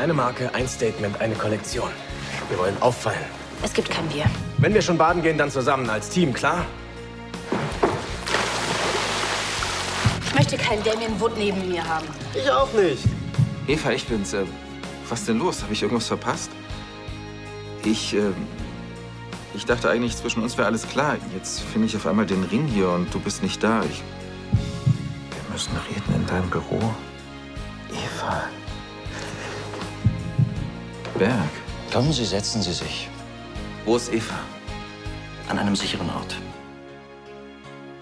Eine Marke, ein Statement, eine Kollektion. Wir wollen auffallen. Es gibt kein Wir. Wenn wir schon baden gehen, dann zusammen als Team, klar? Ich möchte keinen Damien Wood neben mir haben. Ich auch nicht. Eva, ich bin's. Was ist denn los? Habe ich irgendwas verpasst? Ich dachte eigentlich, zwischen uns wäre alles klar. Jetzt finde ich auf einmal den Ring hier und du bist nicht da. Wir müssen reden in deinem Büro. Eva. Berg. Kommen Sie, setzen Sie sich. Wo ist Eva? An einem sicheren Ort.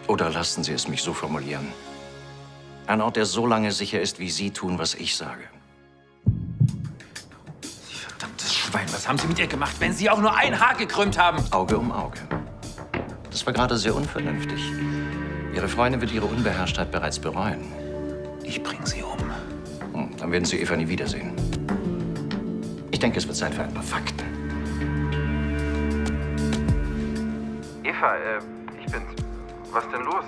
Oder lassen Sie es mich so formulieren. Ein Ort, der so lange sicher ist, wie Sie tun, was ich sage. Verdammtes Schwein, was haben Sie mit ihr gemacht, wenn Sie auch nur ein Haar gekrümmt haben? Auge um Auge. Das war gerade sehr unvernünftig. Ihre Freundin wird ihre Unbeherrschtheit bereits bereuen. Ich bringe sie um. Dann werden Sie Eva nie wiedersehen. Ich denke, es wird Zeit für ein paar Fakten. Eva, ich bin's. Was denn los?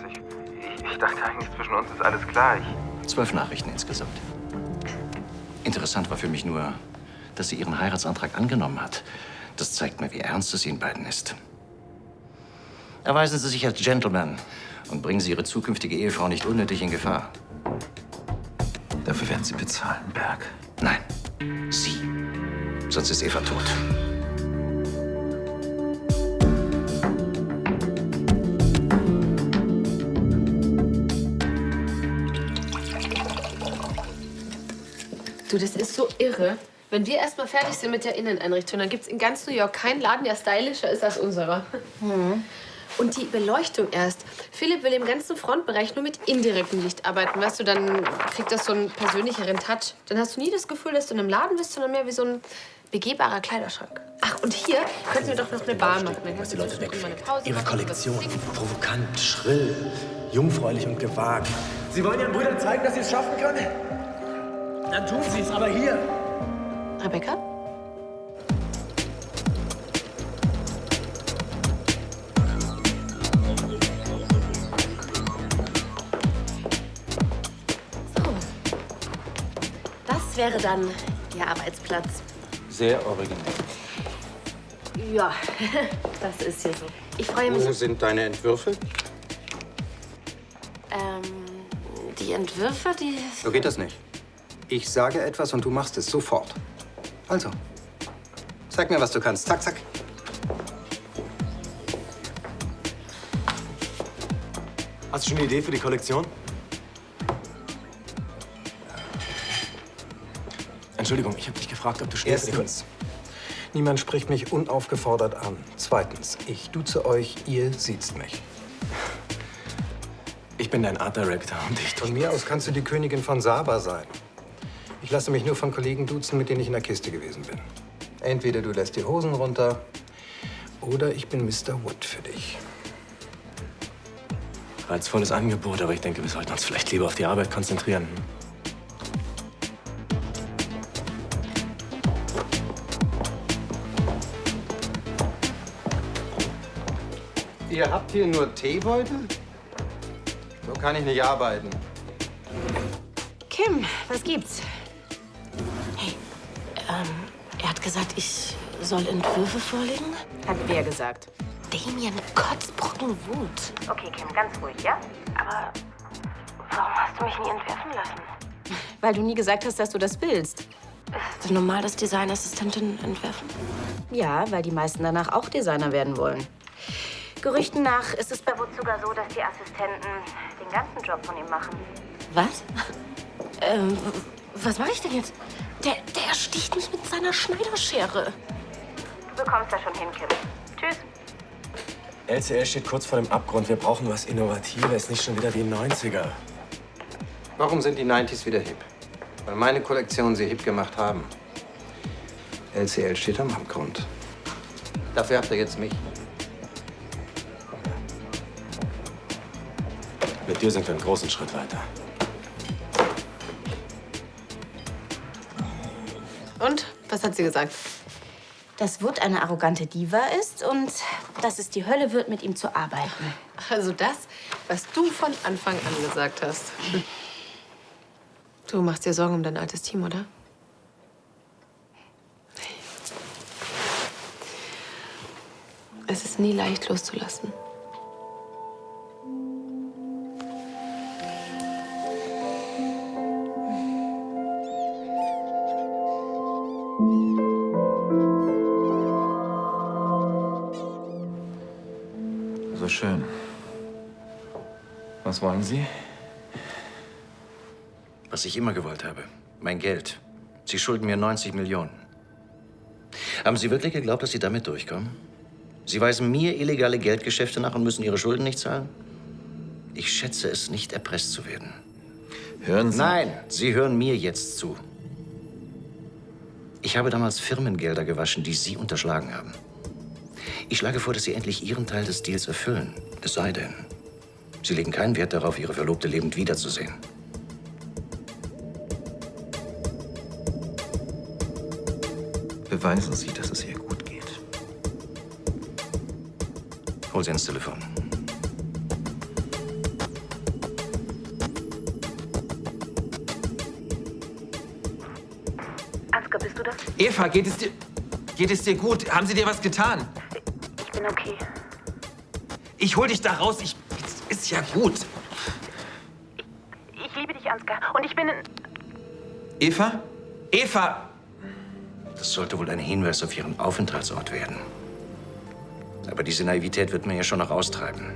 Ich dachte eigentlich, zwischen uns ist alles klar. 12 Nachrichten insgesamt. Interessant war für mich nur, dass sie ihren Heiratsantrag angenommen hat. Das zeigt mir, wie ernst es Ihnen beiden ist. Erweisen Sie sich als Gentleman und bringen Sie Ihre zukünftige Ehefrau nicht unnötig in Gefahr. Dafür werden Sie bezahlen, Berg. Nein, Sie. Sonst ist Eva tot. Du, das ist so irre. Wenn wir erst mal fertig sind mit der Inneneinrichtung, dann gibt es in ganz New York keinen Laden, der stylischer ist als unserer. Und die Beleuchtung erst. Philipp will im ganzen Frontbereich nur mit indirektem Licht arbeiten. Weißt du, dann kriegt das so einen persönlicheren Touch. Dann hast du nie das Gefühl, dass du in einem Laden bist, sondern mehr wie so ein begehbarer Kleiderschrank. Ach, und hier könnten wir doch noch eine Bar machen. Dann Was kannst die du Leute zwischendurch mal eine wegfällt. Pause Ihre machen, Kollektion. was trinken. Provokant, schrill, jungfräulich und gewagt. Sie wollen Ihren Brüdern zeigen, dass Sie es schaffen können? Dann tun Sie es, aber hier. Rebecca? So. Das wäre dann Ihr Arbeitsplatz. Sehr originell. Ja, das ist hier so. Ich freue mich. Wo sind deine Entwürfe? Die Entwürfe, die... So geht das nicht. Ich sage etwas und du machst es sofort. Also, zeig mir, was du kannst. Zack, zack. Hast du schon eine Idee für die Kollektion? Entschuldigung, ich habe dich gefragt, ob du Schnee für die Erstens, niemand spricht mich unaufgefordert an. Zweitens, ich duze euch, ihr siezt mich. Ich bin dein Art Director und ich... Von mir aus kannst du die Königin von Saba sein. Ich lasse mich nur von Kollegen duzen, mit denen ich in der Kiste gewesen bin. Entweder du lässt die Hosen runter oder ich bin Mr. Wood für dich. Reizvolles Angebot, aber ich denke, wir sollten uns vielleicht lieber auf die Arbeit konzentrieren. Ihr habt hier nur Teebeutel? So kann ich nicht arbeiten. Kim, was gibt's? Hey, er hat gesagt, ich soll Entwürfe vorlegen? Hat wer gesagt? Damien Kotzbrocken Wut. Okay, Kim, ganz ruhig, ja? Aber warum hast du mich nie entwerfen lassen? Weil du nie gesagt hast, dass du das willst. Ist es normal, dass Designassistentinnen entwerfen? Ja, weil die meisten danach auch Designer werden wollen. Gerüchten nach ist es bei Wood sogar so, dass die Assistenten den ganzen Job von ihm machen. Was? Was mache ich denn jetzt? Der sticht mich mit seiner Schneiderschere. Du bekommst das schon hin, Kim. Tschüss. LCL steht kurz vor dem Abgrund. Wir brauchen was Innovatives, nicht schon wieder die 90er. Warum sind die 90s wieder hip? Weil meine Kollektionen sie hip gemacht haben. LCL steht am Abgrund. Dafür habt ihr jetzt mich. Mit dir sind wir einen großen Schritt weiter. Und? Was hat sie gesagt? Dass Wood eine arrogante Diva ist und dass es die Hölle wird, mit ihm zu arbeiten. Also das, was du von Anfang an gesagt hast. Du machst dir Sorgen um dein altes Team, oder? Es ist nie leicht loszulassen. So schön. Was wollen Sie? Was ich immer gewollt habe. Mein Geld. Sie schulden mir 90 Millionen. Haben Sie wirklich geglaubt, dass Sie damit durchkommen? Sie weisen mir illegale Geldgeschäfte nach und müssen Ihre Schulden nicht zahlen? Ich schätze es nicht, erpresst zu werden. Hören Sie? Nein, Sie hören mir jetzt zu. Ich habe damals Firmengelder gewaschen, die Sie unterschlagen haben. Ich schlage vor, dass Sie endlich Ihren Teil des Deals erfüllen. Es sei denn, Sie legen keinen Wert darauf, Ihre Verlobte lebend wiederzusehen. Beweisen Sie, dass es ihr gut geht. Hol sie ins Telefon. Ansgar, bist du das? Eva, geht es dir gut? Haben sie dir was getan? Ich bin okay. Ich hol dich da raus. Ist ja gut. Ich liebe dich, Ansgar. Und ich bin in... Eva? Eva! Das sollte wohl ein Hinweis auf Ihren Aufenthaltsort werden. Aber diese Naivität wird mir ja schon noch austreiben.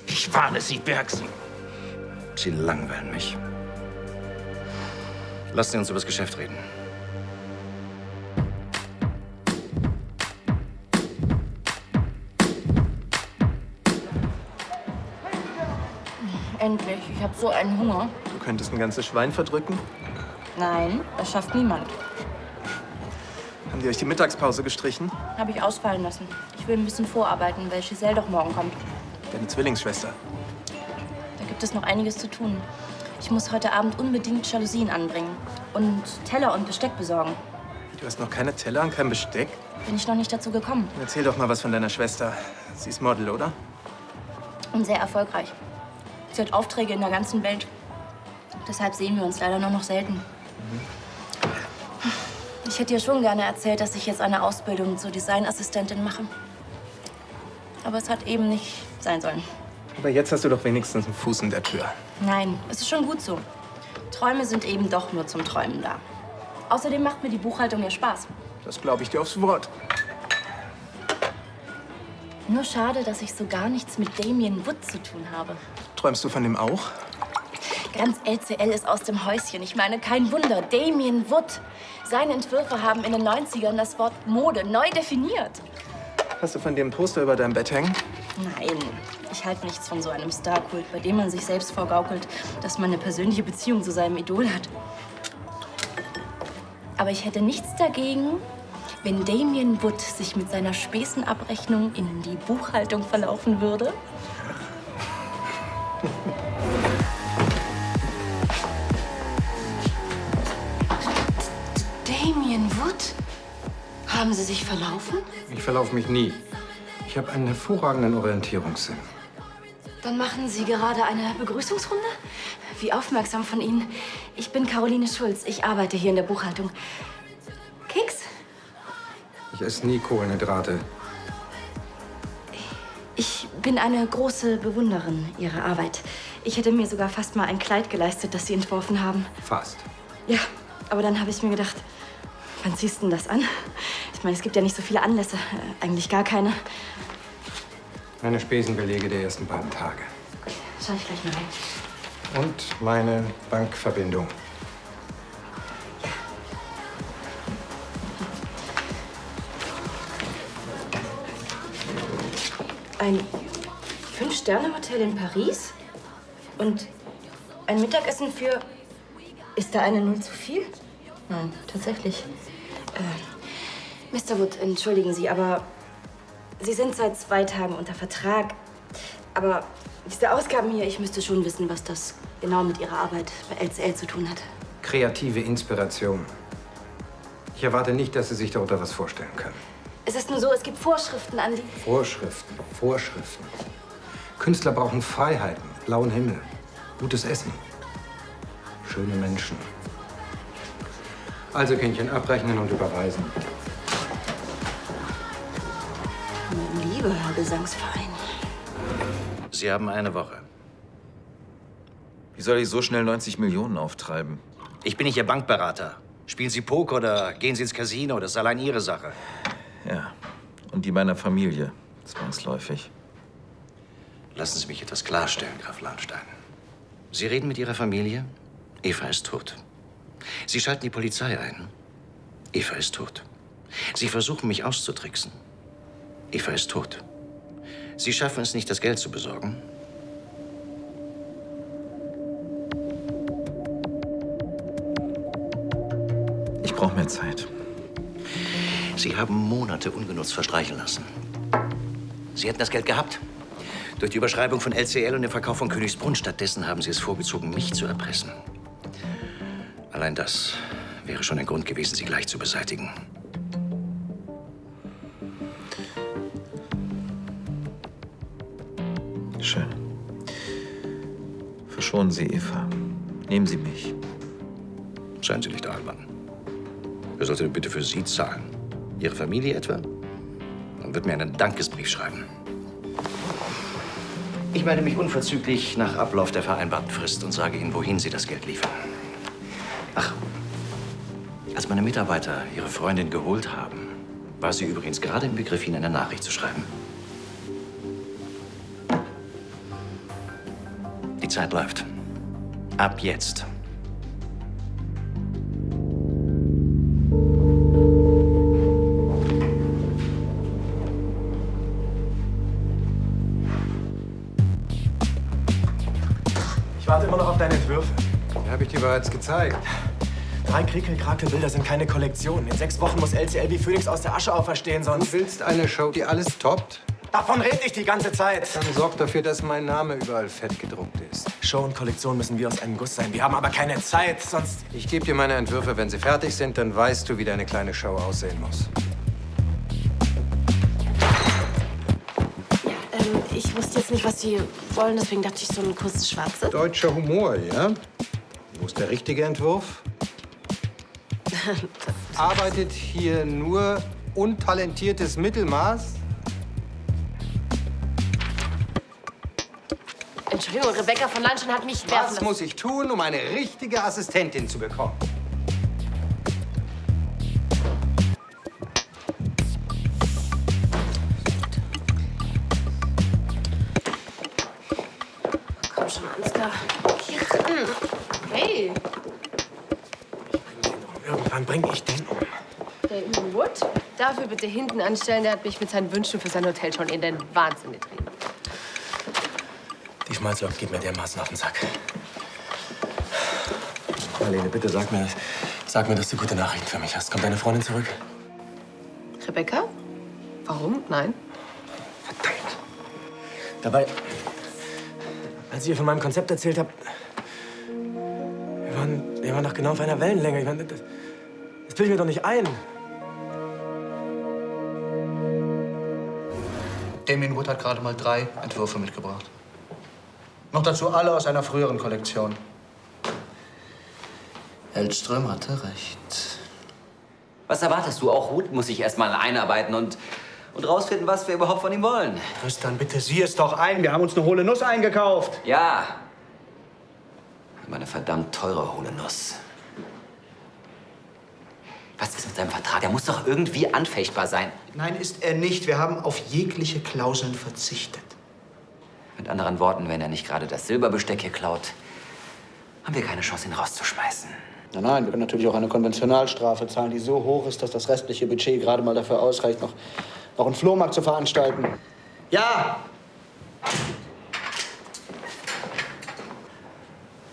Ich warne Sie, Bergsen. Sie langweilen mich. Lassen Sie uns über das Geschäft reden. Endlich. Ich habe so einen Hunger. Du könntest ein ganzes Schwein verdrücken. Nein, das schafft niemand. Haben die euch die Mittagspause gestrichen? Habe ich ausfallen lassen. Ich will ein bisschen vorarbeiten, weil Giselle doch morgen kommt. Deine Zwillingsschwester. Da gibt es noch einiges zu tun. Ich muss heute Abend unbedingt Jalousien anbringen und Teller und Besteck besorgen. Du hast noch keine Teller und kein Besteck? Bin ich noch nicht dazu gekommen. Erzähl doch mal was von deiner Schwester. Sie ist Model, oder? Und sehr erfolgreich. Sie hat Aufträge in der ganzen Welt. Deshalb sehen wir uns leider nur noch selten. Ich hätte dir schon gerne erzählt, dass ich jetzt eine Ausbildung zur Designassistentin mache. Aber es hat eben nicht sein sollen. Aber jetzt hast du doch wenigstens einen Fuß in der Tür. Nein, es ist schon gut so. Träume sind eben doch nur zum Träumen da. Außerdem macht mir die Buchhaltung ja Spaß. Das glaube ich dir aufs Wort. Nur schade, dass ich so gar nichts mit Damien Wood zu tun habe. Träumst du von dem auch? Ganz LCL ist aus dem Häuschen. Ich meine, kein Wunder. Damien Wood. Seine Entwürfe haben in den 90ern das Wort Mode neu definiert. Hast du von dem Poster über deinem Bett hängen? Nein, ich halte nichts von so einem Starkult, bei dem man sich selbst vorgaukelt, dass man eine persönliche Beziehung zu seinem Idol hat. Aber ich hätte nichts dagegen, wenn Damien Wood sich mit seiner Spesenabrechnung in die Buchhaltung verlaufen würde. Damien Wood? Haben Sie sich verlaufen? Ich verlaufe mich nie. Ich habe einen hervorragenden Orientierungssinn. Dann machen Sie gerade eine Begrüßungsrunde? Wie aufmerksam von Ihnen. Ich bin Caroline Schulz. Ich arbeite hier in der Buchhaltung. Keks? Ich esse nie Kohlenhydrate. Ich bin eine große Bewunderin Ihrer Arbeit. Ich hätte mir sogar fast mal ein Kleid geleistet, das Sie entworfen haben. Fast. Ja, aber dann habe ich mir gedacht, wann ziehst du denn das an? Ich meine, es gibt ja nicht so viele Anlässe. Eigentlich gar keine. Meine Spesenbelege der ersten beiden Tage. Schau ich gleich mal rein. Und meine Bankverbindung. Ein 5-Sterne-Hotel in Paris? Und ein Mittagessen für... Ist da eine Null zu viel? Nein, tatsächlich. Mr. Wood, entschuldigen Sie, aber Sie sind seit 2 Tagen unter Vertrag. Aber diese Ausgaben hier, ich müsste schon wissen, was das genau mit Ihrer Arbeit bei LCL zu tun hat. Kreative Inspiration. Ich erwarte nicht, dass Sie sich darunter was vorstellen können. Es ist nur so, es gibt Vorschriften an die... Vorschriften, Vorschriften. Künstler brauchen Freiheiten, blauen Himmel, gutes Essen, schöne Menschen. Also, Kindchen, abrechnen und überweisen. Zubehörgesangsverein. Sie haben eine Woche. Wie soll ich so schnell 90 Millionen auftreiben? Ich bin nicht Ihr Bankberater. Spielen Sie Poker oder gehen Sie ins Casino? Das ist allein Ihre Sache. Ja, und die meiner Familie, zwangsläufig. Lassen Sie mich etwas klarstellen, Graf Lahnstein. Sie reden mit Ihrer Familie? Eva ist tot. Sie schalten die Polizei ein? Eva ist tot. Sie versuchen, mich auszutricksen? Eva ist tot. Sie schaffen es nicht, das Geld zu besorgen? Ich brauche mehr Zeit. Sie haben Monate ungenutzt verstreichen lassen. Sie hätten das Geld gehabt. Durch die Überschreibung von LCL und den Verkauf von Königsbrunn. Stattdessen haben Sie es vorgezogen, mich zu erpressen. Allein das wäre schon ein Grund gewesen, Sie gleich zu beseitigen. Schön. Verschonen Sie Eva. Nehmen Sie mich. Seien Sie nicht albern. Wer sollte denn bitte für Sie zahlen? Ihre Familie etwa? Dann wird mir einen Dankesbrief schreiben. Ich melde mich unverzüglich nach Ablauf der vereinbarten Frist und sage Ihnen, wohin Sie das Geld liefern. Ach, als meine Mitarbeiter Ihre Freundin geholt haben, war sie übrigens gerade im Begriff, Ihnen eine Nachricht zu schreiben. Die Zeit läuft. Ab jetzt. Ich warte immer noch auf deine Entwürfe. Die habe ich dir bereits gezeigt. 3 kriegelkragte Bilder sind keine Kollektion. In 6 Wochen muss LCL wie Phönix aus der Asche auferstehen, Du sonst... willst eine Show, die alles toppt? Davon rede ich die ganze Zeit. Dann sorg dafür, dass mein Name überall fett gedruckt ist. Show und Kollektion müssen wie aus einem Guss sein. Wir haben aber keine Zeit, sonst... Ich gebe dir meine Entwürfe, wenn sie fertig sind, dann weißt du, wie deine kleine Show aussehen muss. Ich wusste jetzt nicht, was Sie wollen, deswegen dachte ich, so einen kurzen Schwarze. Deutscher Humor, ja? Wo ist der richtige Entwurf? Arbeitet hier nur untalentiertes Mittelmaß? Entschuldigung, Rebecca von Lahnstein hat mich werfen Was lassen. muss ich tun, um eine richtige Assistentin zu bekommen? Komm schon, Ansgar. Hey, Irgendwann bringe ich den um. der Ian Wood? Dafür bitte hinten anstellen. Der hat mich mit seinen Wünschen für sein Hotel schon in den Wahnsinn getrieben. Die Schmalzlok geht mir dermaßen auf den Sack. Marlene, bitte sag mir, dass du gute Nachrichten für mich hast. Kommt deine Freundin zurück? Rebecca? Warum? Nein. Verdammt. Dabei, als ich ihr von meinem Konzept erzählt habe, wir waren doch genau auf einer Wellenlänge. Ich meine, das bilde ich mir doch nicht ein. Damien Wood hat gerade mal 3 Entwürfe mitgebracht. Noch dazu alle aus einer früheren Kollektion. Hellström hatte recht. Was erwartest du? Auch Wood muss sich erst mal einarbeiten und rausfinden, was wir überhaupt von ihm wollen. Tristan, bitte sieh es doch ein. Wir haben uns eine hohle Nuss eingekauft. Ja. Meine verdammt teure hohle Nuss. Was ist mit seinem Vertrag? Der muss doch irgendwie anfechtbar sein. Nein, ist er nicht. Wir haben auf jegliche Klauseln verzichtet. Mit anderen Worten, wenn er nicht gerade das Silberbesteck hier klaut, haben wir keine Chance, ihn rauszuschmeißen. Nein, wir können natürlich auch eine Konventionalstrafe zahlen, die so hoch ist, dass das restliche Budget gerade mal dafür ausreicht, noch einen Flohmarkt zu veranstalten. Ja!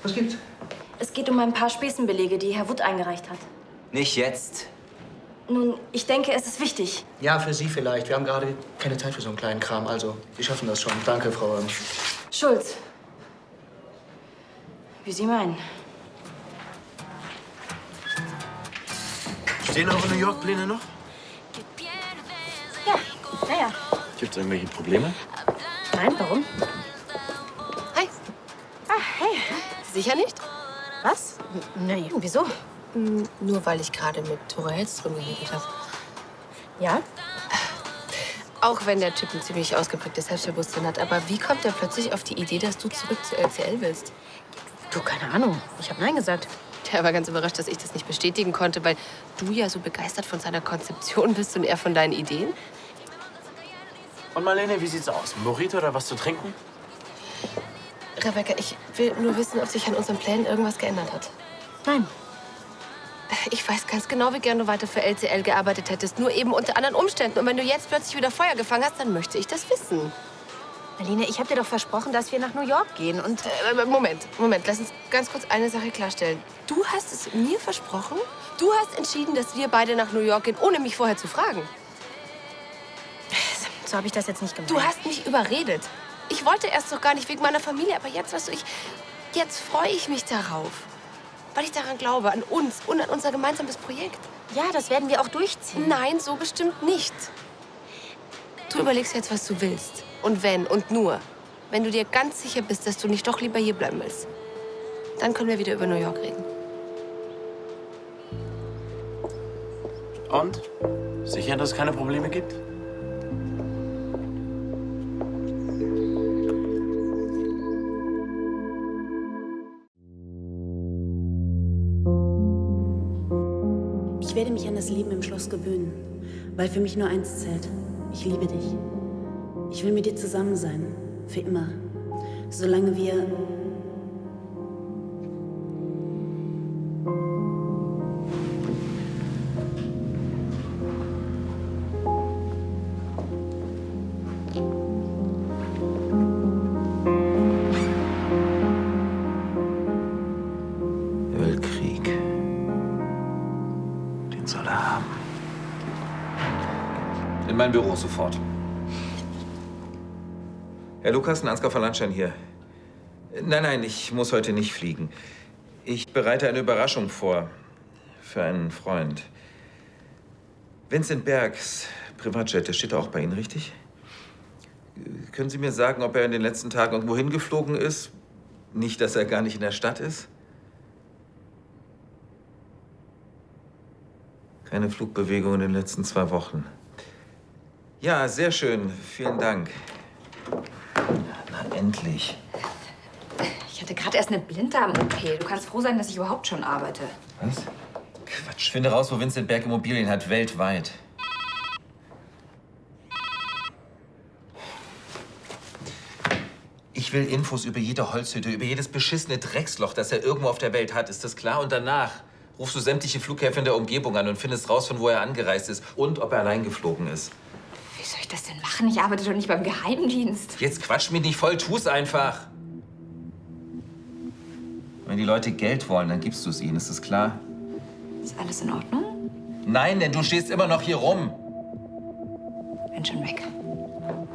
Was gibt's? Es geht um ein paar Spesenbelege, die Herr Wood eingereicht hat. Nicht jetzt. Nun, ich denke, es ist wichtig. Ja, für Sie vielleicht. Wir haben gerade keine Zeit für so einen kleinen Kram. Also, Sie schaffen das schon. Danke, Frau Schulz. Wie Sie meinen. Stehen eure New York-Pläne noch? Ja. Gibt's irgendwelche Probleme? Nein, warum? Hi. Ah, hey. Sicher nicht? Was? Nein, wieso? Nur weil ich gerade mit Tore Hellström geredet habe. Ja? Auch wenn der Typ ein ziemlich ausgeprägtes Selbstbewusstsein hat. Aber wie kommt er plötzlich auf die Idee, dass du zurück zu LCL willst? Du, keine Ahnung. Ich habe Nein gesagt. Der war ganz überrascht, dass ich das nicht bestätigen konnte, weil du ja so begeistert von seiner Konzeption bist und er von deinen Ideen. Und Marlene, wie sieht's aus? Ein Burrito oder was zu trinken? Rebecca, ich will nur wissen, ob sich an unseren Plänen irgendwas geändert hat. Nein. Ich weiß ganz genau, wie gern du weiter für LCL gearbeitet hättest. Nur eben unter anderen Umständen. Und wenn du jetzt plötzlich wieder Feuer gefangen hast, dann möchte ich das wissen. Marlene, ich habe dir doch versprochen, dass wir nach New York gehen und... Moment. Lass uns ganz kurz eine Sache klarstellen. Du hast es mir versprochen? Du hast entschieden, dass wir beide nach New York gehen, ohne mich vorher zu fragen. So habe ich das jetzt nicht gemeint. Du hast mich überredet. Ich wollte erst doch gar nicht wegen meiner Familie, aber jetzt, weißt du, jetzt freue ich mich darauf. Weil ich daran glaube, an uns und an unser gemeinsames Projekt. Ja, das werden wir auch durchziehen. Nein, so bestimmt nicht. Du überlegst jetzt, was du willst. Und wenn und nur, wenn du dir ganz sicher bist, dass du nicht doch lieber hier bleiben willst. Dann können wir wieder über New York reden. Und? Sicher, dass es keine Probleme gibt? Ich werde mich an das Leben im Schloss gewöhnen, weil für mich nur eins zählt. Ich liebe dich. Ich will mit dir zusammen sein. Für immer. Solange wir... Er will Krieg. Den soll er haben. In mein Büro sofort. Herr Lukas, ein Ansgar Landschein hier. Nein, ich muss heute nicht fliegen. Ich bereite eine Überraschung vor. Für einen Freund. Vincent Bergs Privatjet, der steht auch bei Ihnen, richtig? Können Sie mir sagen, ob er in den letzten Tagen irgendwo hingeflogen ist? Nicht, dass er gar nicht in der Stadt ist? Keine Flugbewegung in den letzten 2 Wochen. Ja, sehr schön. Vielen Dank. Na, endlich. Ich hatte gerade erst eine Blinddarm-OP. Du kannst froh sein, dass ich überhaupt schon arbeite. Was? Quatsch. Finde raus, wo Vincent Berg Immobilien hat, weltweit. Ich will Infos über jede Holzhütte, über jedes beschissene Drecksloch, das er irgendwo auf der Welt hat. Ist das klar? Und danach rufst du sämtliche Flughäfen der Umgebung an und findest raus, von wo er angereist ist und ob er allein geflogen ist. Wie soll ich das denn machen? Ich arbeite doch nicht beim Geheimdienst. Jetzt quatsch mich nicht voll, tu's einfach. Wenn die Leute Geld wollen, dann gibst du es ihnen, ist das klar? Ist alles in Ordnung? Nein, denn du stehst immer noch hier rum. Bin schon weg.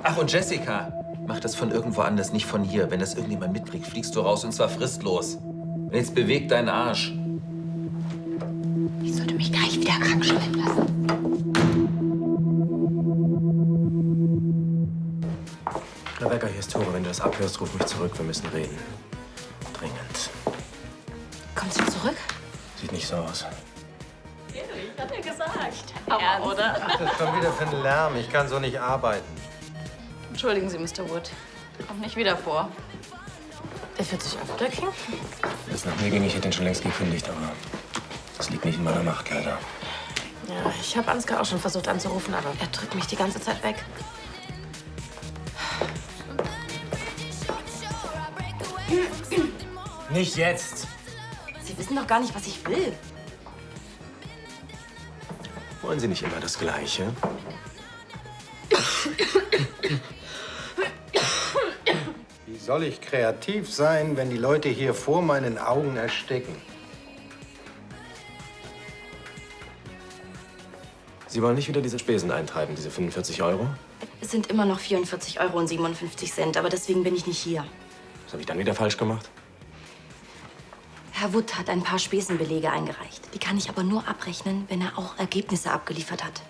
Ach, und Jessica, mach das von irgendwo anders, nicht von hier. Wenn das irgendjemand mitkriegt, fliegst du raus, und zwar fristlos. Und jetzt beweg deinen Arsch. Ich sollte mich gleich wieder krank schreiben lassen. Rebecca, hier ist Tore. Wenn du das abhörst, ruf mich zurück. Wir müssen reden. Dringend. Kommst du zurück? Sieht nicht so aus. Hat er gesagt. Aber, oder? Was ist das schon wieder für ein Lärm? Ich kann so nicht arbeiten. Entschuldigen Sie, Mr. Wood. Kommt nicht wieder vor. Der wird sich aufdrücken. Wenn es nach mir ging, ich hätte ihn schon längst gekündigt, aber das liegt nicht in meiner Macht, leider. Ja, ich habe Ansgar auch schon versucht anzurufen, aber er drückt mich die ganze Zeit weg. Nicht jetzt! Sie wissen doch gar nicht, was ich will. Wollen Sie nicht immer das Gleiche? Wie soll ich kreativ sein, wenn die Leute hier vor meinen Augen ersticken? Sie wollen nicht wieder diese Spesen eintreiben, diese 45 Euro? Es sind immer noch 44,57 €, aber deswegen bin ich nicht hier. Was habe ich dann wieder falsch gemacht? Herr Wood hat ein paar Spesenbelege eingereicht. Die kann ich aber nur abrechnen, wenn er auch Ergebnisse abgeliefert hat.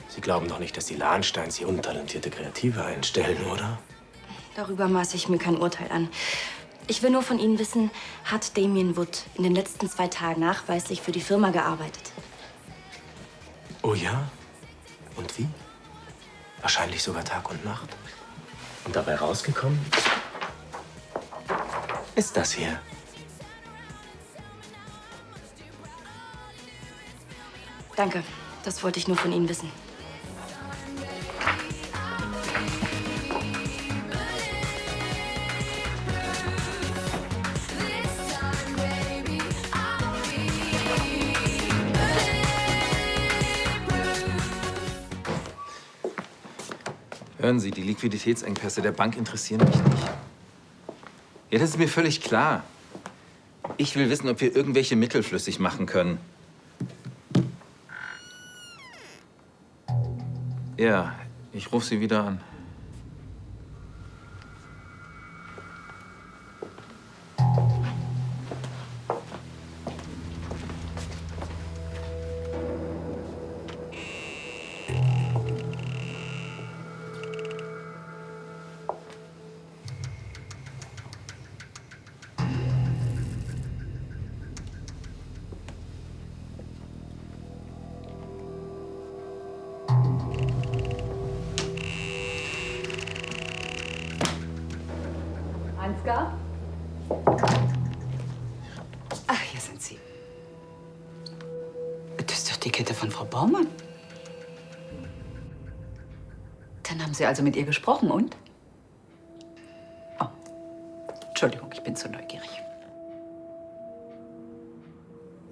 Sie glauben doch nicht, dass die Lahnsteins hier untalentierte Kreative einstellen, oder? Darüber maße ich mir kein Urteil an. Ich will nur von Ihnen wissen, hat Damien Wood in den letzten 2 Tagen nachweislich für die Firma gearbeitet? Oh ja? Und wie? Wahrscheinlich sogar Tag und Nacht. Und dabei rausgekommen ist das hier. Danke, das wollte ich nur von Ihnen wissen. Hören Sie, die Liquiditätsengpässe der Bank interessieren mich nicht. Ja, das ist mir völlig klar. Ich will wissen, ob wir irgendwelche Mittel flüssig machen können. Ja, ich rufe Sie wieder an. Ansgar? Ach, hier sind Sie. Das ist doch die Kette von Frau Baumann. Dann haben Sie also mit ihr gesprochen und? Oh, Entschuldigung, ich bin zu neugierig.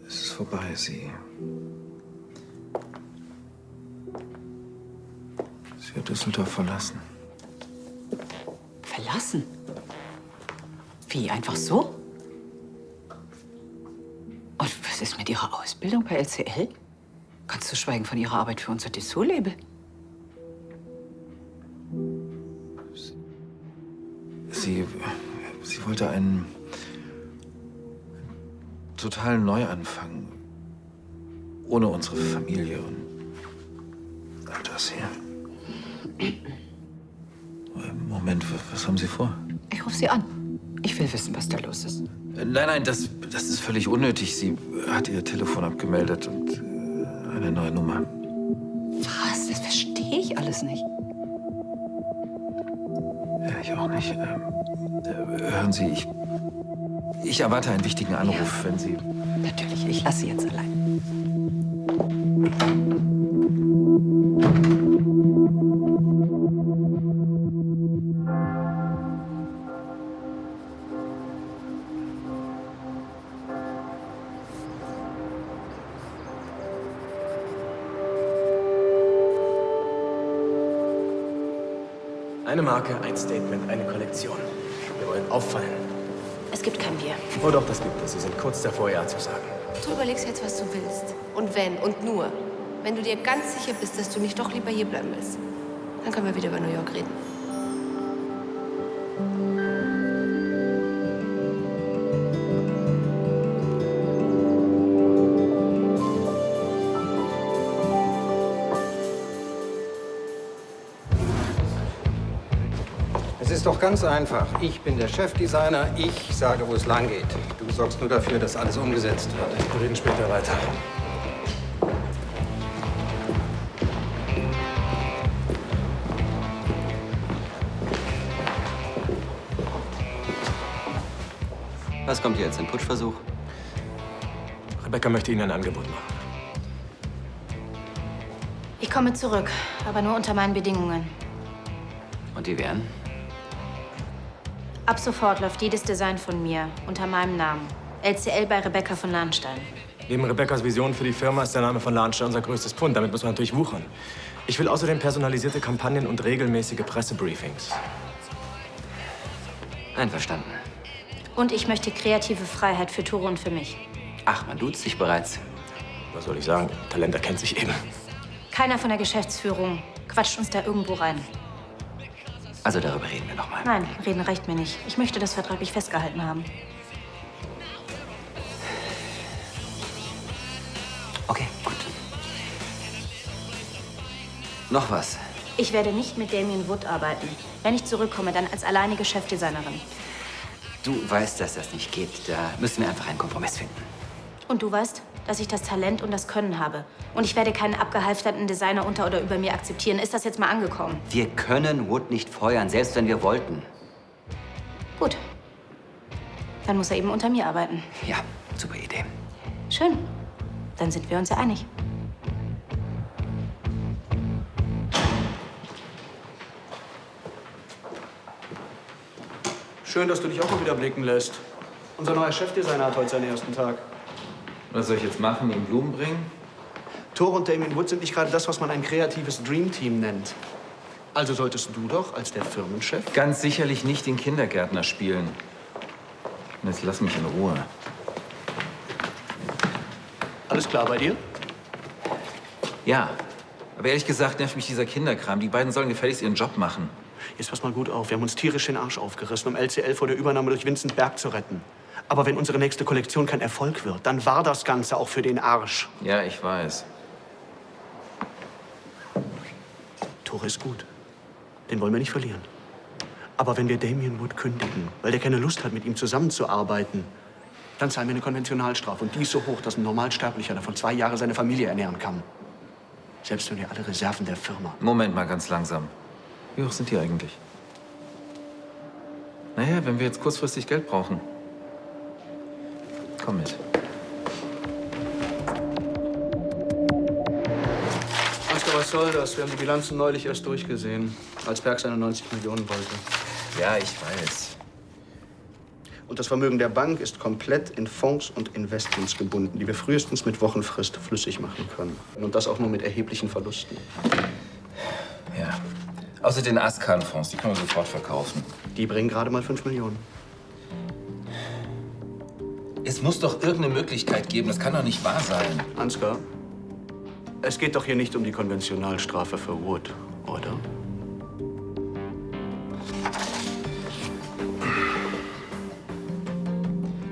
Es ist vorbei, Sie hat Düsseldorf verlassen. Verlassen? Wie, einfach so? Und was ist mit Ihrer Ausbildung bei LCL? Ganz zu schweigen von Ihrer Arbeit für unser Dessous-Label. Sie wollte einen totalen Neuanfang. Ohne unsere Familie und all das hier. Moment, was haben Sie vor? Ich rufe Sie an. Ich will wissen, was da los ist. Nein, das ist völlig unnötig. Sie hat ihr Telefon abgemeldet und eine neue Nummer. Was? Das verstehe ich alles nicht. Ja, ich auch nicht. Hören Sie, ich erwarte einen wichtigen Anruf, wenn Sie... Natürlich, ich lasse Sie jetzt allein. Eine Marke, ein Statement, eine Kollektion. Wir wollen auffallen. Es gibt kein Wir. Oh doch, das gibt es. Sie sind kurz davor, Ja zu sagen. Du überlegst jetzt, was du willst. Und wenn und nur, wenn du dir ganz sicher bist, dass du nicht doch lieber hier bleiben willst, dann können wir wieder über New York reden. Es ist doch ganz einfach. Ich bin der Chefdesigner. Ich sage, wo es lang geht. Du sorgst nur dafür, dass alles umgesetzt wird. Wir reden später weiter. Was kommt jetzt? Ein Putschversuch? Rebecca möchte Ihnen ein Angebot machen. Ich komme zurück, aber nur unter meinen Bedingungen. Und die wären? Ab sofort läuft jedes Design von mir unter meinem Namen. LCL bei Rebecca von Lahnstein. Neben Rebeccas Vision für die Firma ist der Name von Lahnstein unser größtes Pfund. Damit muss man natürlich wuchern. Ich will außerdem personalisierte Kampagnen und regelmäßige Pressebriefings. Einverstanden. Und ich möchte kreative Freiheit für Tore und für mich. Ach, man duzt sich bereits. Was soll ich sagen? Talent erkennt sich eben. Keiner von der Geschäftsführung quatscht uns da irgendwo rein. Also darüber reden wir noch mal. Nein, reden reicht mir nicht. Ich möchte das vertraglich festgehalten haben. Okay, gut. Noch was? Ich werde nicht mit Damien Wood arbeiten. Wenn ich zurückkomme, dann als alleinige Chefdesignerin. Du weißt, dass das nicht geht. Da müssen wir einfach einen Kompromiss finden. Und du weißt, dass ich das Talent und das Können habe. Und ich werde keinen abgehalfterten Designer unter oder über mir akzeptieren. Ist das jetzt mal angekommen? Wir können Wood nicht feuern, selbst wenn wir wollten. Gut. Dann muss er eben unter mir arbeiten. Ja, super Idee. Schön. Dann sind wir uns ja einig. Schön, dass du dich auch mal wieder blicken lässt. Unser neuer Chefdesigner hat heute seinen ersten Tag. Was soll ich jetzt machen? Ihm Blumen bringen? Thor und Damien Wood sind nicht gerade das, was man ein kreatives Dreamteam nennt. Also solltest du doch als der Firmenchef... Ganz sicherlich nicht den Kindergärtner spielen. Und jetzt lass mich in Ruhe. Alles klar bei dir? Ja. Aber ehrlich gesagt nervt mich dieser Kinderkram. Die beiden sollen gefälligst ihren Job machen. Jetzt pass mal gut auf. Wir haben uns tierisch den Arsch aufgerissen, um LCL vor der Übernahme durch Vincent Berg zu retten. Aber wenn unsere nächste Kollektion kein Erfolg wird, dann war das Ganze auch für den Arsch. Ja, ich weiß. Thor ist gut. Den wollen wir nicht verlieren. Aber wenn wir Damien Wood kündigen, weil der keine Lust hat, mit ihm zusammenzuarbeiten, dann zahlen wir eine Konventionalstrafe. Und die ist so hoch, dass ein Normalsterblicher davon 2 Jahre seine Familie ernähren kann. Selbst wenn wir alle Reserven der Firma... Moment mal, ganz langsam. Wie hoch sind die eigentlich? Naja, wenn wir jetzt kurzfristig Geld brauchen. Komm mit. Ansgar, was soll das? Wir haben die Bilanzen neulich erst durchgesehen, als Berg seine 90 Millionen wollte. Ja, ich weiß. Und das Vermögen der Bank ist komplett in Fonds und Investments gebunden, die wir frühestens mit Wochenfrist flüssig machen können. Und das auch nur mit erheblichen Verlusten. Ja. Außer den Askan-Fonds, die können wir sofort verkaufen. Die bringen gerade mal 5 Millionen. Es muss doch irgendeine Möglichkeit geben. Das kann doch nicht wahr sein. Ansgar, es geht doch hier nicht um die Konventionalstrafe für Wood, oder?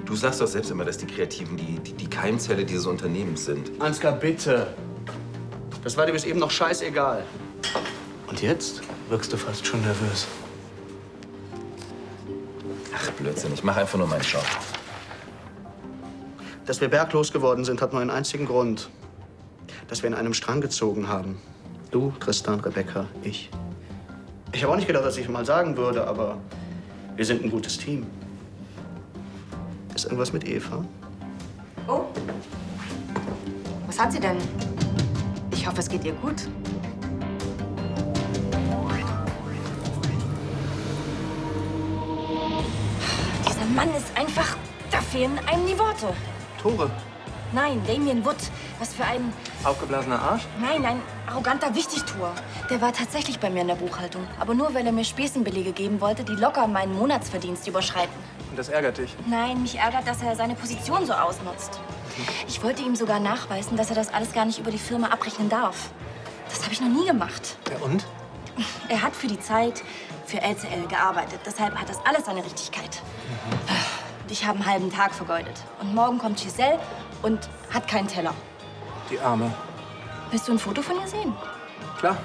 Du sagst doch selbst immer, dass die Kreativen die Keimzelle dieses Unternehmens sind. Ansgar, bitte. Das war dir bis eben noch scheißegal. Und jetzt wirkst du fast schon nervös. Ach, Blödsinn. Ich mache einfach nur meinen Job. Dass wir Berg losgeworden sind, hat nur einen einzigen Grund. Dass wir in einem Strang gezogen haben. Du, Tristan, Rebecca, ich. Ich habe auch nicht gedacht, dass ich mal sagen würde, aber wir sind ein gutes Team. Ist irgendwas mit Eva? Oh. Was hat sie denn? Ich hoffe, es geht ihr gut. Dieser Mann ist einfach... Da fehlen einem die Worte. Tore. Nein, Damien Wood. Was für ein... Aufgeblasener Arsch? Nein, ein arroganter Wichtigtuer. Der war tatsächlich bei mir in der Buchhaltung. Aber nur, weil er mir Spesenbelege geben wollte, die locker meinen Monatsverdienst überschreiten. Und das ärgert dich? Nein, mich ärgert, dass er seine Position so ausnutzt. Ich wollte ihm sogar nachweisen, dass er das alles gar nicht über die Firma abrechnen darf. Das habe ich noch nie gemacht. Ja, und? Er hat für die Zeit für LCL gearbeitet. Deshalb hat das alles seine Richtigkeit. Und ich habe einen halben Tag vergeudet. Und morgen kommt Giselle und hat keinen Teller. Die Arme. Willst du ein Foto von ihr sehen? Klar.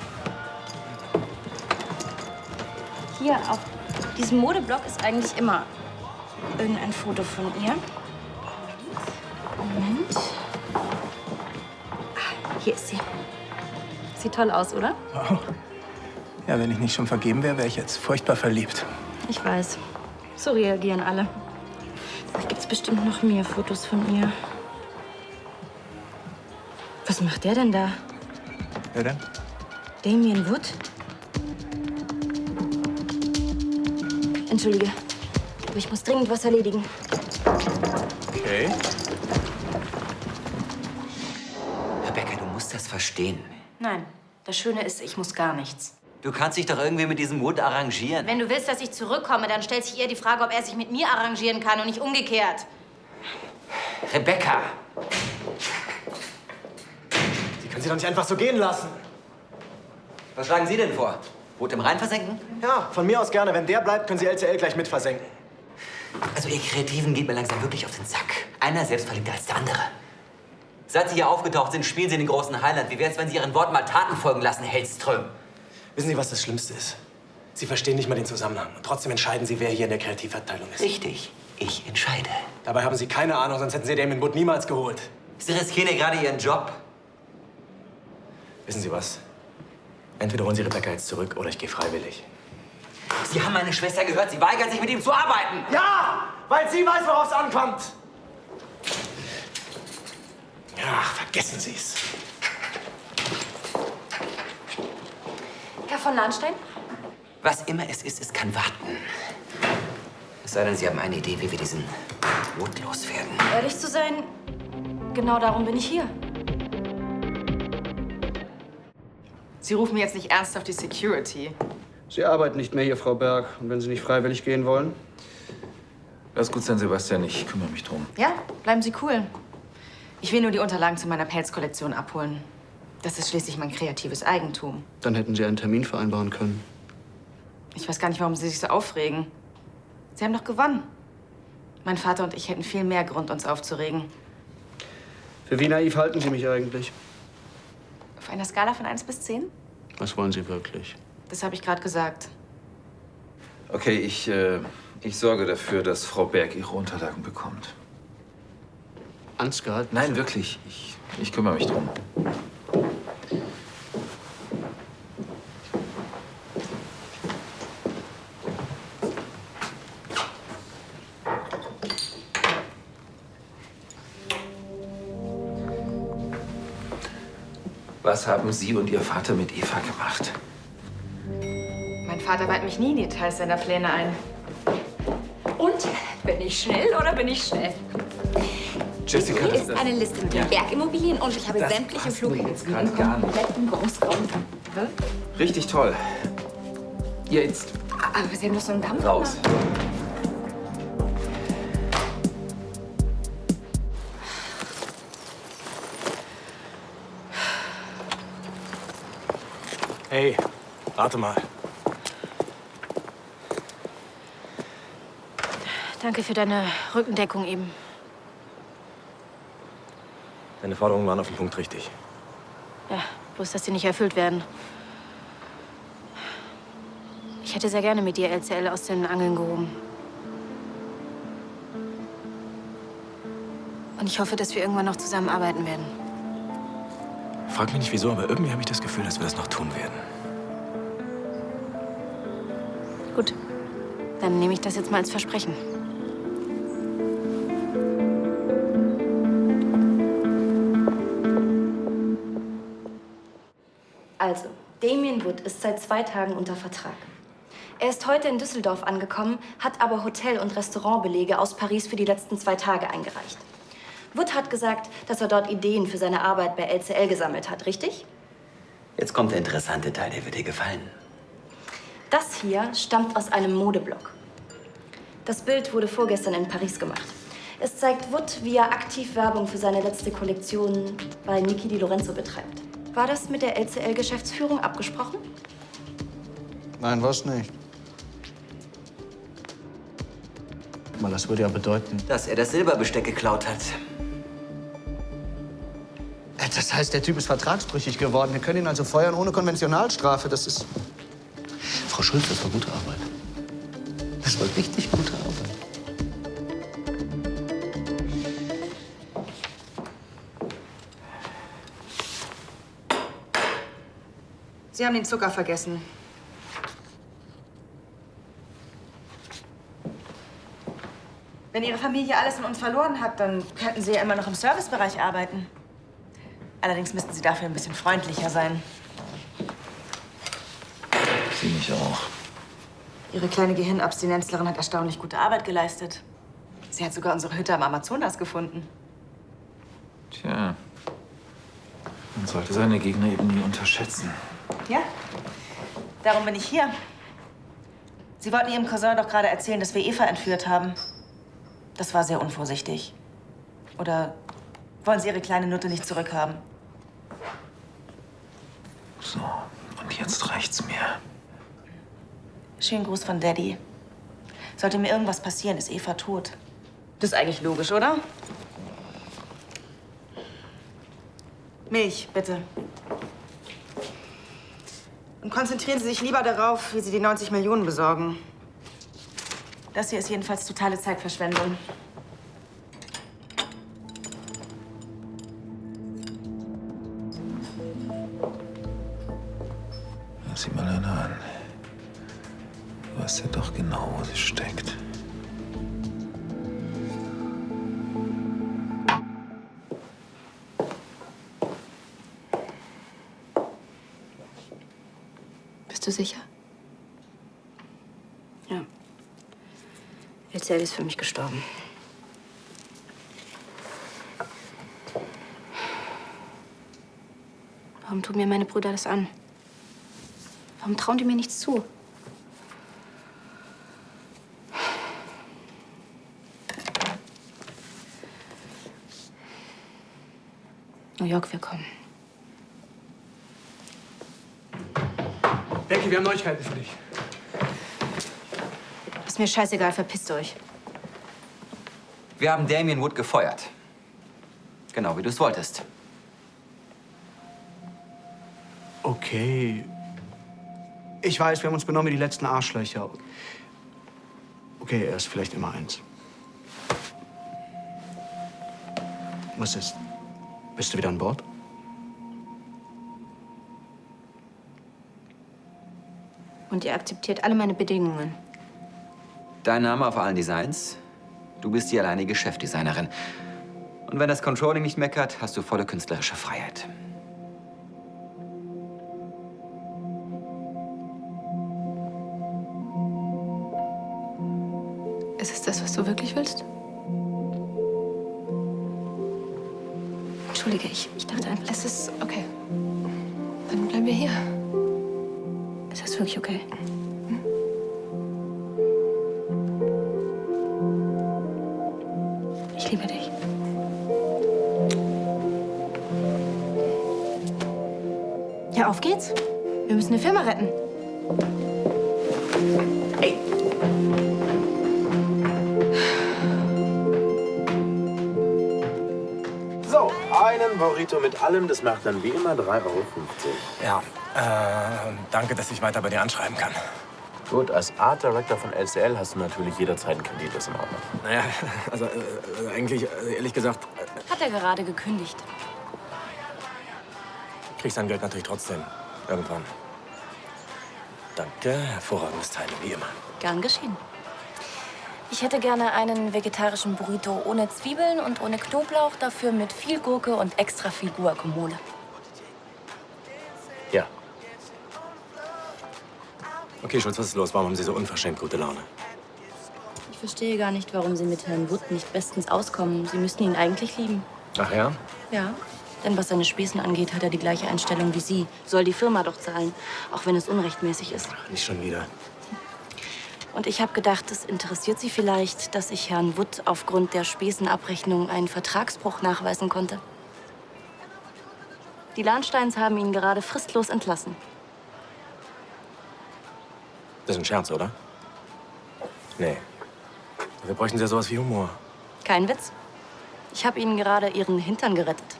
Hier auf diesem Modeblock ist eigentlich immer irgendein Foto von ihr. Moment. Hier ist sie. Sieht toll aus, oder? Wow. Ja, wenn ich nicht schon vergeben wäre, wäre ich jetzt furchtbar verliebt. Ich weiß. So reagieren alle. Da gibt's bestimmt noch mehr Fotos von ihr. Was macht der denn da? Wer denn? Damien Wood? Entschuldige, aber ich muss dringend was erledigen. Okay. Rebecca, du musst das verstehen. Nein, das Schöne ist, ich muss gar nichts. Du kannst dich doch irgendwie mit diesem Wood arrangieren. Wenn du willst, dass ich zurückkomme, dann stellt sich eher die Frage, ob er sich mit mir arrangieren kann und nicht umgekehrt. Rebecca! Sie können sie doch nicht einfach so gehen lassen. Was schlagen Sie denn vor? Wood im Rhein versenken? Ja, von mir aus gerne. Wenn der bleibt, können Sie LCL gleich mit versenken. Also ihr Kreativen geht mir langsam wirklich auf den Sack. Einer selbstverliebter als der andere. Seit Sie hier aufgetaucht sind, spielen Sie in den großen Highland. Wie wär's, wenn Sie Ihren Worten mal Taten folgen lassen, Hellström? Wissen Sie, was das Schlimmste ist? Sie verstehen nicht mal den Zusammenhang. Und trotzdem entscheiden Sie, wer hier in der Kreativabteilung ist. Richtig. Ich entscheide. Dabei haben Sie keine Ahnung, sonst hätten Sie Damien Wood niemals geholt. Sie riskieren ja gerade Ihren Job. Wissen Sie was? Entweder holen Sie Rebecca jetzt zurück oder ich gehe freiwillig. Sie haben meine Schwester gehört. Sie weigert sich, mit ihm zu arbeiten. Ja, weil sie weiß, worauf es ankommt. Ja, vergessen Sie es. Herr von Lahnstein? Was immer es ist, es kann warten. Es sei denn, Sie haben eine Idee, wie wir diesen Wood loswerden. Ehrlich zu sein, genau darum bin ich hier. Sie rufen jetzt nicht ernsthaft die Security. Sie arbeiten nicht mehr hier, Frau Berg. Und wenn Sie nicht freiwillig gehen wollen? Lass gut sein, Sebastian. Ich kümmere mich drum. Ja, bleiben Sie cool. Ich will nur die Unterlagen zu meiner Pelzkollektion abholen. Das ist schließlich mein kreatives Eigentum. Dann hätten Sie einen Termin vereinbaren können. Ich weiß gar nicht, warum Sie sich so aufregen. Sie haben doch gewonnen. Mein Vater und ich hätten viel mehr Grund, uns aufzuregen. Für wie naiv halten Sie mich eigentlich? Auf einer Skala von 1 bis 10? Was wollen Sie wirklich? Das habe ich gerade gesagt. Okay, ich sorge dafür, dass Frau Berg ihre Unterlagen bekommt. Ansgar? Nein, wirklich. Ich kümmere mich drum. Was haben Sie und Ihr Vater mit Eva gemacht? Mein Vater weiht mich nie in die Details seiner Pläne ein. Und? Bin ich schnell oder bin ich schnell? Jessica, Hier ist eine Liste mit den Bergimmobilien und ich habe Das sämtliche passt mir Flughäfen jetzt im grad gar nicht. kompletten Großraum. Richtig toll. Jetzt Aber Sie haben doch so einen Dampf. raus. Hey, warte mal. Danke für deine Rückendeckung eben. Deine Forderungen waren auf den Punkt richtig. Ja, bloß, dass sie nicht erfüllt werden. Ich hätte sehr gerne mit dir LCL aus den Angeln gehoben. Und ich hoffe, dass wir irgendwann noch zusammenarbeiten werden. Frag mich nicht wieso, aber irgendwie habe ich das Gefühl, dass wir das noch tun werden. Gut, dann nehme ich das jetzt mal als Versprechen. Also, Damien Wood ist seit 2 Tagen unter Vertrag. Er ist heute in Düsseldorf angekommen, hat aber Hotel- und Restaurantbelege aus Paris für die letzten 2 Tage eingereicht. Wood hat gesagt, dass er dort Ideen für seine Arbeit bei LCL gesammelt hat, richtig? Jetzt kommt der interessante Teil, der wird dir gefallen. Das hier stammt aus einem Modeblog. Das Bild wurde vorgestern in Paris gemacht. Es zeigt Wood, wie er aktiv Werbung für seine letzte Kollektion bei Niki Di Lorenzo betreibt. War das mit der LCL-Geschäftsführung abgesprochen? Nein, was nicht. Guck mal, das würde ja bedeuten... Dass er das Silberbesteck geklaut hat. Das heißt, der Typ ist vertragsbrüchig geworden. Wir können ihn also feuern ohne Konventionalstrafe. Das ist... Frau Schulz, das war gute Arbeit. Das war richtig gute Arbeit. Sie haben den Zucker vergessen. Wenn Ihre Familie alles in uns verloren hat, dann könnten Sie ja immer noch im Servicebereich arbeiten. Allerdings müssten Sie dafür ein bisschen freundlicher sein. Sie mich auch. Ihre kleine Gehirnabstinenzlerin hat erstaunlich gute Arbeit geleistet. Sie hat sogar unsere Hütte am Amazonas gefunden. Tja, man sollte seine Gegner eben nie unterschätzen. Ja, darum bin ich hier. Sie wollten Ihrem Cousin doch gerade erzählen, dass wir Eva entführt haben. Das war sehr unvorsichtig. Oder wollen Sie Ihre kleine Nutte nicht zurückhaben? So, und jetzt reicht's mir. Schönen Gruß von Daddy. Sollte mir irgendwas passieren, ist Eva tot. Das ist eigentlich logisch, oder? Milch, bitte. Und konzentrieren Sie sich lieber darauf, wie Sie die 90 Millionen besorgen. Das hier ist jedenfalls totale Zeitverschwendung. sieh mal einer an. Du weißt ja doch genau, wo sie steckt. Bist du sicher? Ja. LCL ist für mich gestorben. Warum tun mir meine Brüder das an? Warum trauen die mir nichts zu? New York, wir kommen. Becky, wir haben Neuigkeiten für dich. Ist mir scheißegal, verpisst euch. Wir haben Damien Wood gefeuert. Genau wie du es wolltest. Okay. Ich weiß, wir haben uns benommen wie die letzten Arschlöcher. Okay, er ist vielleicht immer eins. Was ist? Bist du wieder an Bord? Und ihr akzeptiert alle meine Bedingungen. Dein Name auf allen Designs. Du bist die alleinige Chefdesignerin. Und wenn das Controlling nicht meckert, hast du volle künstlerische Freiheit. Ist es das, was du wirklich willst? Entschuldige, ich dachte einfach, Es ist okay. Dann bleiben wir hier. ist das wirklich okay? Ich liebe dich. Ja, auf geht's. Wir müssen eine Firma retten. So, einen Burrito mit allem, das macht dann wie immer 3,50 €. Ja, danke, dass ich weiter bei dir anschreiben kann. Gut, als Art Director von LCL hast du natürlich jederzeit einen Kredit, das in Ordnung. Naja, also eigentlich, ehrlich gesagt, Hat er gerade gekündigt. kriegst dein Geld natürlich trotzdem. Irgendwann. Danke, hervorragendes Timing, wie immer. Gern geschehen. Ich hätte gerne einen vegetarischen Burrito ohne Zwiebeln und ohne Knoblauch, dafür mit viel Gurke und extra viel Guacamole. Ja. Okay, Schulz, was ist los? Warum haben Sie so unverschämt gute Laune? Ich verstehe gar nicht, warum Sie mit Herrn Wood nicht bestens auskommen. Sie müssten ihn eigentlich lieben. Ach ja? Ja. Denn was seine Spesen angeht, hat er die gleiche Einstellung wie Sie. Soll die Firma doch zahlen, auch wenn es unrechtmäßig ist. Ach, nicht schon wieder. Und ich habe gedacht, es interessiert Sie vielleicht, dass ich Herrn Wood aufgrund der Spesenabrechnung einen Vertragsbruch nachweisen konnte. Die Lahnsteins haben ihn gerade fristlos entlassen. Das ist ein Scherz, oder? Nee. Wir bräuchten ja sowas wie Humor. Kein Witz. Ich habe Ihnen gerade Ihren Hintern gerettet.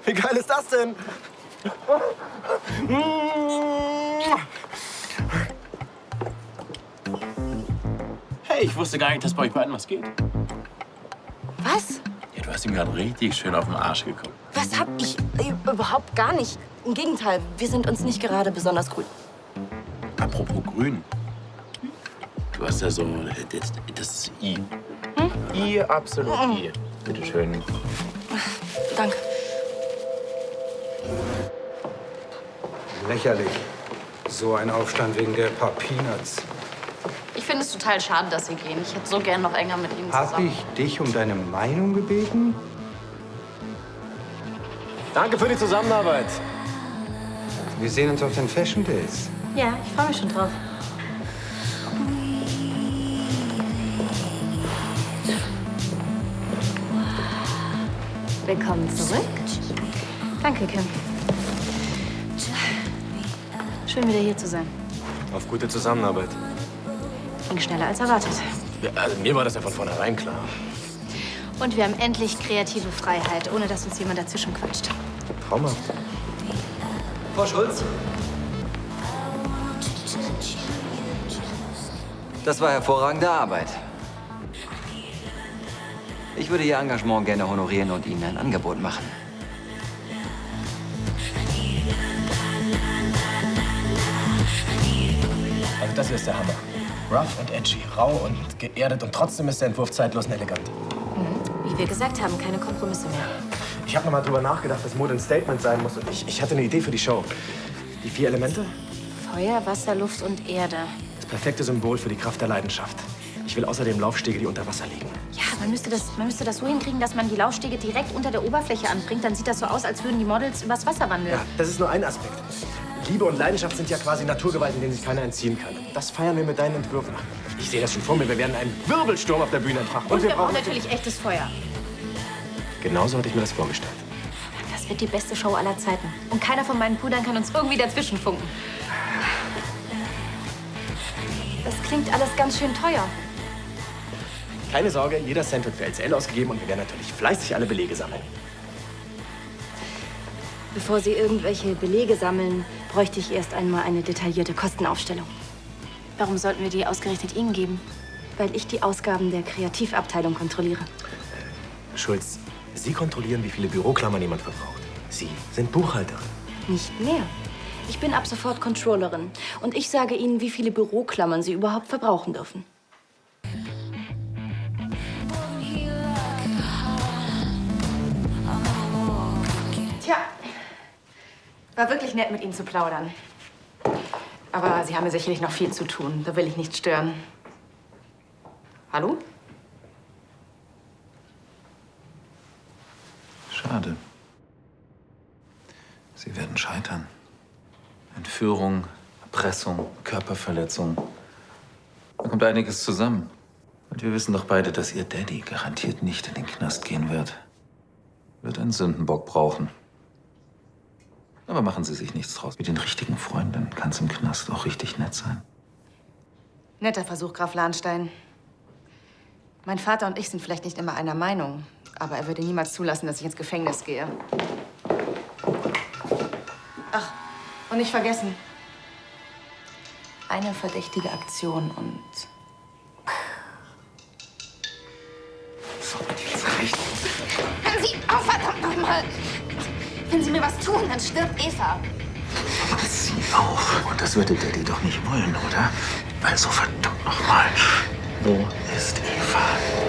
Wie geil ist das denn? Hey, ich wusste gar nicht, dass bei euch beiden was geht. Was? Ja, du hast ihm gerade richtig schön auf den Arsch geguckt. Was hab ich? Überhaupt gar nicht. Im Gegenteil, wir sind uns nicht gerade besonders grün. Apropos grün. Du hast ja so das I. I, absolut I. Bitte schön. Danke. Lächerlich. So ein Aufstand wegen der paar Peanuts. Ich finde es total schade, dass Sie gehen. Ich hätte so gern noch enger mit Ihnen Hab zusammen. ich dich um deine Meinung gebeten? Danke für die Zusammenarbeit. Wir sehen uns auf den Fashion Days. Ja, ich freue mich schon drauf. Willkommen zurück. Danke, Kim. Schön, wieder hier zu sein. Auf gute Zusammenarbeit. Ging schneller als erwartet. Ja, also mir war das ja von vornherein klar. Und wir haben endlich kreative Freiheit, ohne dass uns jemand dazwischen quatscht. Traumhaft. Frau Schulz? Das war hervorragende Arbeit. Ich würde Ihr Engagement gerne honorieren und Ihnen ein Angebot machen. das hier ist der Hammer. Rough und edgy, rau und geerdet und trotzdem ist der Entwurf zeitlos und elegant. Wie wir gesagt haben, keine Kompromisse mehr. Ich habe nochmal drüber nachgedacht, dass Mode ein Statement sein muss und ich hatte eine Idee für die Show. Die 4 Elemente? Feuer, Wasser, Luft und Erde. Das perfekte Symbol für die Kraft der Leidenschaft. Ich will außerdem Laufstege, die unter Wasser liegen. Ja, man müsste das so hinkriegen, dass man die Laufstege direkt unter der Oberfläche anbringt. Dann sieht das so aus, als würden die Models übers Wasser wandeln. Ja, das ist nur ein Aspekt. Liebe und Leidenschaft sind ja quasi Naturgewalten, denen sich keiner entziehen kann. Das feiern wir mit deinen Entwürfen. Ich sehe das schon vor mir. Wir werden einen Wirbelsturm auf der Bühne entfachen. Und wir brauchen natürlich echtes Feuer. Genauso hatte ich mir das vorgestellt. Das wird die beste Show aller Zeiten. Und keiner von meinen Brüdern kann uns irgendwie dazwischen funken. Das klingt alles ganz schön teuer. Keine Sorge, jeder Cent wird für LCL ausgegeben und wir werden natürlich fleißig alle Belege sammeln. Bevor Sie irgendwelche Belege sammeln, bräuchte ich erst einmal eine detaillierte Kostenaufstellung. Warum sollten wir die ausgerechnet Ihnen geben? Weil ich die Ausgaben der Kreativabteilung kontrolliere. Schulz, Sie kontrollieren, wie viele Büroklammern jemand verbraucht. Sie sind Buchhalterin. Nicht mehr. Ich bin ab sofort Controllerin. Und ich sage Ihnen, wie viele Büroklammern Sie überhaupt verbrauchen dürfen. Tja, war wirklich nett, mit Ihnen zu plaudern. Aber Sie haben ja sicherlich noch viel zu tun. Da will ich nicht stören. Hallo? Schade. Sie werden scheitern. Entführung, Erpressung, Körperverletzung. Da kommt einiges zusammen. Und wir wissen doch beide, dass Ihr Daddy garantiert nicht in den Knast gehen wird. Wird einen Sündenbock brauchen. Aber machen Sie sich nichts draus. Mit den richtigen Freunden kann es im Knast auch richtig nett sein. Netter Versuch, Graf Lahnstein. Mein Vater und ich sind vielleicht nicht immer einer Meinung. Aber er würde niemals zulassen, dass ich ins Gefängnis gehe. Ach, und nicht vergessen. Eine verdächtige Aktion und... So, jetzt reicht. Hören Sie auf, verdammt nochmal! Wenn Sie mir was tun, dann stirbt Eva. Pass Sie auf. Und das würde Daddy doch nicht wollen, oder? Also verdammt nochmal. Wo ist Eva?